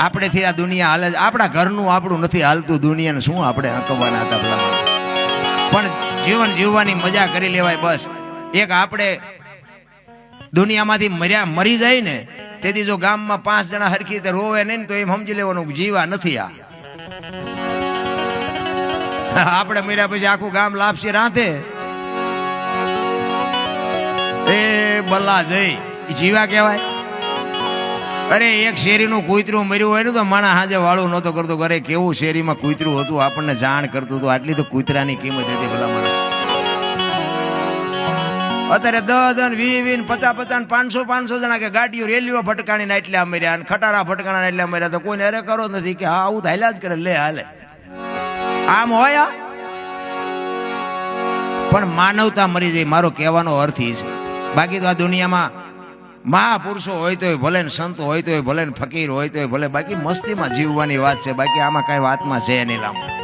આપણેથી આ દુનિયા હાલે છે. આપણા ઘરનું આપણું નથી હાલતું, દુનિયાને શું આપણે અકવાના હતા ભલા. પણ જીવન જીવવાની મજા કરી લેવાય બસ. એક આપણે દુનિયામાંથી મરી જાય ને તેથી જો ગામમાં 5 જણા હરખી રીતે રોવે નહીં તો એમ સમજી લેવાનું જીવા નથી. આપણે મર્યા પછી આખું ગામ લાપસી રાંધે એ બલ્લા જઈ જીવા કહેવાય. અરે એક શેરીનું કૂતરું મર્યું હોય ને તો માણા હાજે વાળું નહોતો કરતો. અરે કેવું શેરીમાં કૂતરું હતું, આપણને જાણ કરતું હતું. આટલી તો કૂતરાની કિંમત હતી ભલા મને. અત્યારે 10 20 50 500 જણા કે ગાડીઓ રેલીઓ ભટકાણી ને એટલા મર્યા અને ખટારા ભટકાણા એટલા મર્યા. તો કોઈને અરે કરો નથી કે હા આવું તો હાલ્યા જ કરે, લે હાલે આમ હોય. પણ માનવતા મરી જાય, મારો કહેવાનો અર્થ એ છે. બાકી તો આ દુનિયામાં મહાપુરુષો હોય તો ભલે ને સંત હોય તો ભલે ને ફકીર હોય તો ભલે, બાકી મસ્તીમાં જીવવાની વાત છે. બાકી આમાં કઈ વાતમાં છે નહીં લાંબુ.